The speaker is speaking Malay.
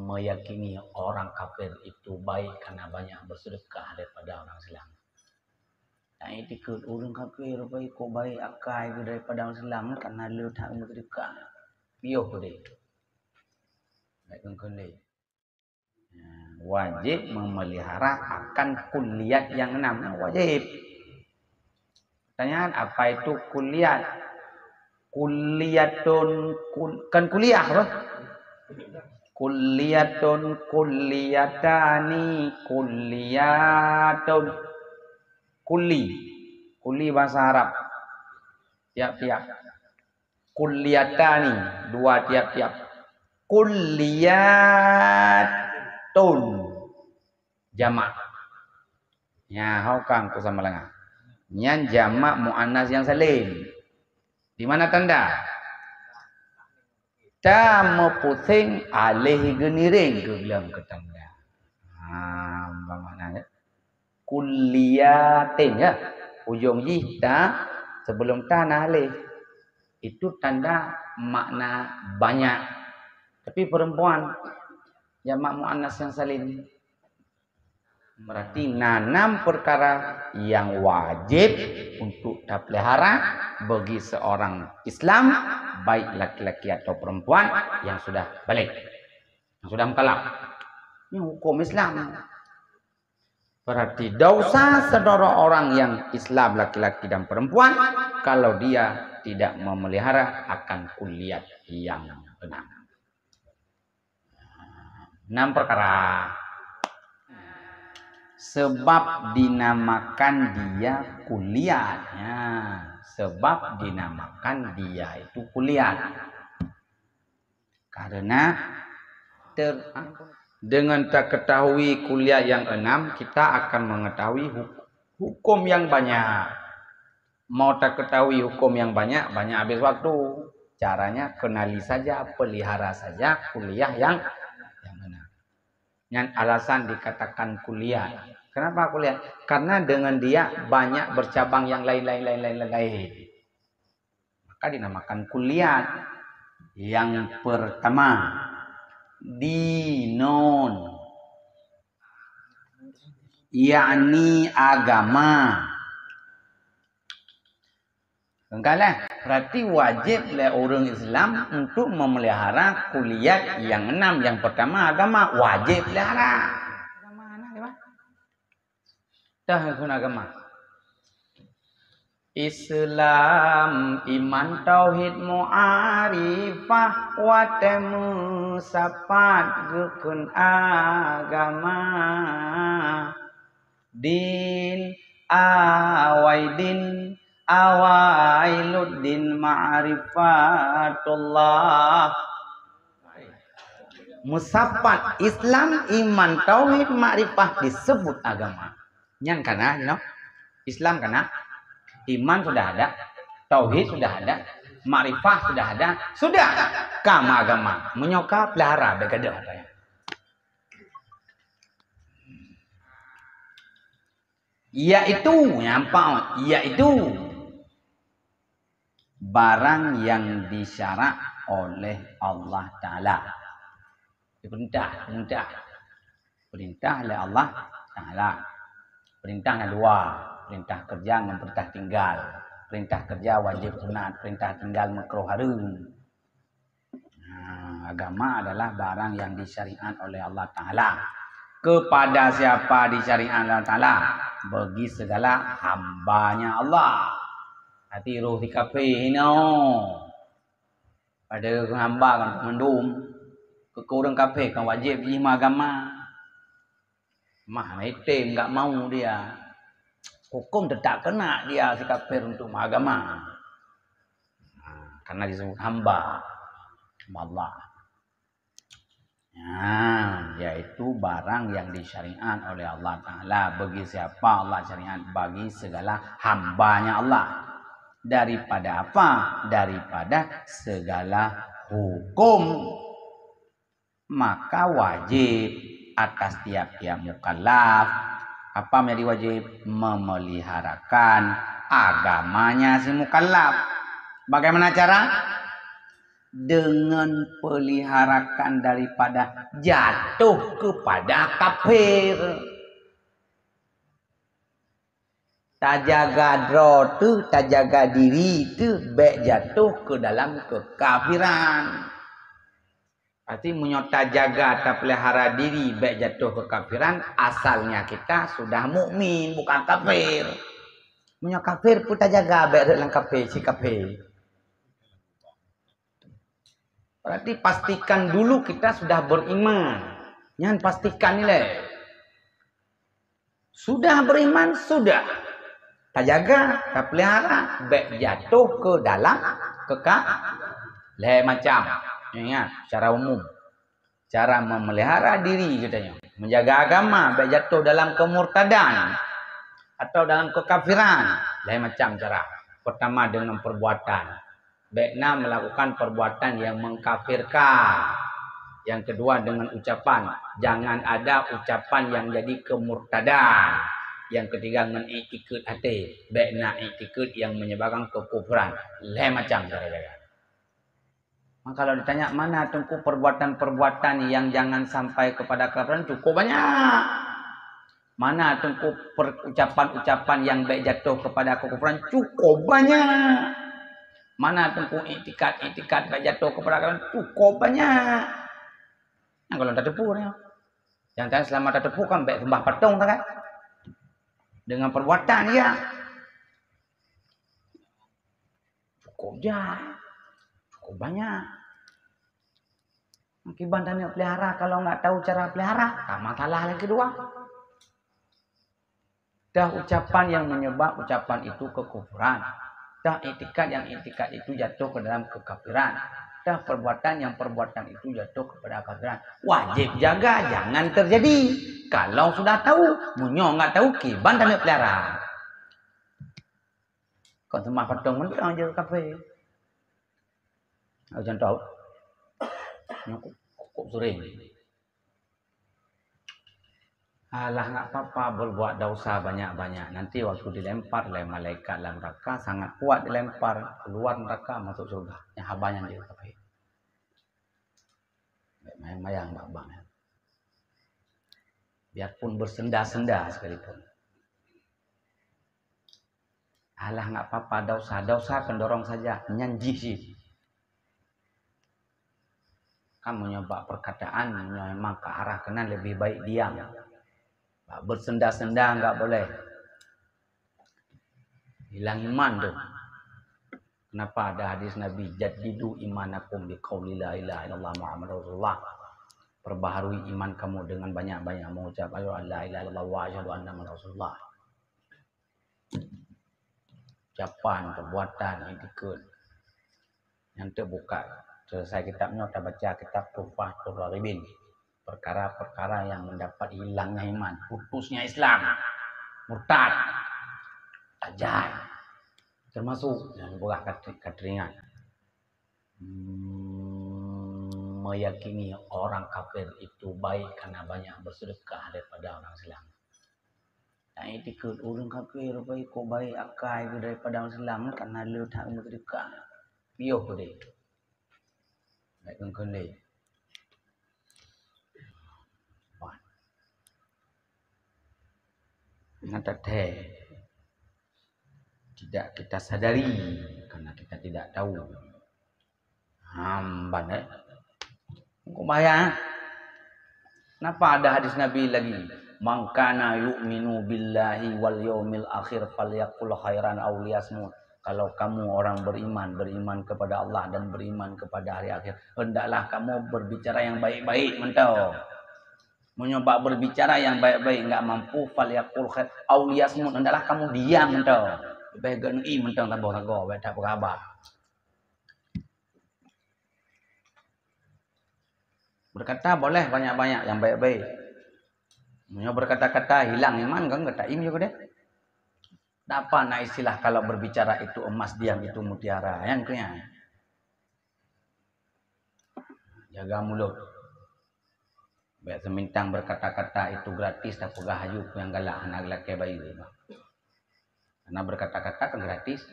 meyakini orang kafir itu baik karena banyak bersedekah daripada orang Islam. Nah, itu ke orang kafir baik kok baik akai daripada orang Islam karena lu tak bersedekah. Piyo dia. Baik kengkeli. Wajib memelihara akan kuliat yang 6. Wajib. Pertanyaan, apa itu kuliat? Kuliatun kan kuliah apa? Kuliatun kuliyatani kuliyatun kuli bahasa Arab tiap-tiap kuliyatani 2 tiap-tiap kuliyatun jamak ya haukang ku sama lengah nyan jamak muannas yang salim. Di mana tanda? Ta pusing alih geniring ke bilang ke tanda. Apa maknanya? Kuliatin ya. Ujung ji ta sebelum ta nah alih. Itu tanda makna banyak. Tapi perempuan jamak muannas yang salim. Berarti 6 perkara yang wajib untuk dipelihara bagi seorang Islam, baik laki-laki atau perempuan yang sudah balik, yang sudah mukallaf. Ini hukum Islam. Berarti dosa saudara orang yang Islam laki-laki dan perempuan kalau dia tidak memelihara akan kuliat yang 6. 6 perkara. Sebab dinamakan dia kuliah. Ya, sebab dinamakan dia itu kuliah. Karena dengan tak ketahui kuliah yang 6, kita akan mengetahui hukum yang banyak. Mau tak ketahui hukum yang banyak, banyak habis waktu. Caranya kenali saja, pelihara saja kuliah yang 6. Yang alasan dikatakan kuliah. Kenapa kuliah? Karena dengan dia banyak bercabang yang lain. Maka dinamakan kuliah. Yang pertama, dinon, yakni agama. Enggaklah, berarti wajib oleh orang Islam untuk memelihara kuliah yang 6. Yang pertama agama, wajib pelihara. Dah kun agama. Islam, iman, tauhid, mu'arifah, wa temu sapat gukun agama. Din awaidin awailuddin ma'rifatullah. Musafat Islam, iman, tauhid, ma'rifah disebut agama. Yang karena Islam karena iman sudah ada, tauhid sudah ada, ma'rifah sudah ada, sudah kama agama menyokap pelihara begitu ya. Yaitu barang yang disyarak oleh Allah Ta'ala. Perintah oleh Allah Ta'ala. Perintah ada 2. Perintah kerja dan perintah tinggal. Perintah kerja wajib sunat, perintah tinggal makruh haram. Agama adalah barang yang disyariat oleh Allah Ta'ala. Kepada siapa disyariat Allah Ta'ala? Bagi segala hambanya Allah. Hati roh di kafe ini. Ada hamba kan mendum. Kekurang kafe kan wajib lima agama. Mah itu enggak mau dia. Hukum tidak kena dia si kafir untuk agama. Karena disebut hamba Allah. Yaitu barang yang disyariat oleh Allah Ta'ala. Bagi siapa Allah syariat? Bagi segala hambanya Allah. Daripada apa? Daripada segala hukum. Maka wajib atas tiap-tiap mukallaf apa menjadi wajib? Memeliharakan agamanya si mukallaf. Bagaimana cara? dengan peliharakan daripada jatuh kepada kafir. Tak jaga dro tu, tak jaga diri tu, baik jatuh ke dalam kekafiran. Berarti menyota jaga tak pelihara diri, baik jatuh kekafiran, asalnya kita sudah mukmin bukan kafir. Menyo kafir pun tak jaga, baik dalam kafir si kafir. Berarti pastikan dulu kita sudah beriman. Jangan pastikan nilai. Sudah beriman, sudah. Tak jaga, tak pelihara, baik jatuh ke dalam lain macam. Ingat, secara umum. Cara memelihara diri katanya. Menjaga agama, baik jatuh dalam kemurtadan. Atau dalam kekafiran. Lain macam cara. Pertama dengan perbuatan. Baiknya melakukan perbuatan yang mengkafirkan. Yang kedua dengan ucapan. Jangan ada ucapan yang jadi kemurtadan. Yang ketiga dengan iktikad hati. Baiknya iktikad yang menyebabkan kekufuran. Lain macam cara-cara. Maka kalau ditanya mana tengku perbuatan-perbuatan yang jangan sampai kepada kekafiran, cukup banyak. Mana tengku ucapan-ucapan yang baik jatuh kepada kekufuran, cukup banyak. Mana tengku iktikad baik jatuh kepada kekafiran, cukup banyak. Yang kalau tak tepu ya. Yang tanya selama tak tepu kan baik sembah patung kan? Dengan perbuatan dia cukup banyak. Akibat tanya pelihara kalau nggak tahu cara pelihara, tak masalah yang kedua. Dah ucapan yang menyebab ucapan itu kekufuran. Dah iktikad yang iktikad itu jatuh ke dalam kekafiran. Dah perbuatan yang perbuatan itu jatuh kepada kekafiran. Wajib jaga jangan terjadi. Kalau sudah tahu, munyo nggak tahu, kiban tanda pelihara. Kau sembah patung mentang je kafe. Macam tahu. Kok sering. Alah nggak apa-apa berbuat dosa banyak-banyak. Nanti waktu dilempar oleh malaikat dalam neraka sangat kuat dilempar keluar neraka masuk surga. Yang habanya dia kafe. Mayang bang. Biarpun bersenda-senda sekalipun. Alah nggak apa-apa dosa kendorong saja. Nyanji sih. Kamu nyoba perkataan memang ke arah kanan lebih baik diam. Bersenda-senda nggak boleh. Hilang iman tuh. Kenapa ada hadis Nabi jaddidu imanakum biqauli la ilaha illallah Muhammadur Rasulullah. Perbaharui iman kamu dengan banyak-banyak mengucap la ilaha illallah wa asyhadu anna muhammadar rasulullah. Ucapan, perbuatan, iktikad yang terbuka. Selesai kitabnya kita baca kitab Tuhfatul Ragibin. Perkara-perkara yang mendapat hilangnya iman, putusnya Islam, murtad, tajai, termasuk yang buah kateringan. Meyakini orang kafir itu baik karena banyak bersedekah daripada orang Islam. Yang iktikad orang kafir baik kok baik akai daripada orang Islam karena dia tak bersedekah. Biar boleh. Baik kengkeli. Ngata tidak kita sadari karena kita tidak tahu. Hamban kok bayang? Kenapa ada hadis Nabi lagi? Man kana yu'minu billahi wal yaumil akhir falyaqul khairan aw liyasmut. Kalau kamu orang beriman kepada Allah dan beriman kepada hari akhir, hendaklah kamu berbicara yang baik-baik mentau. Mencoba berbicara yang baik-baik enggak mampu falyaqul khair aw liyasmut, hendaklah kamu diam mentau. Baik geni mentang taboh-tagoh, baik tak berkhabar. Berkata boleh banyak-banyak yang baik-baik. Punya berkata-kata hilang iman kan kata im juga deh. Apa nak istilah kalau berbicara itu emas, diam itu mutiara. Yang punya. Jaga mulut. Baik semintang berkata-kata itu gratis tak pegah hayu yang galak anak laki bayi. Karena berkata-kata kan gratis.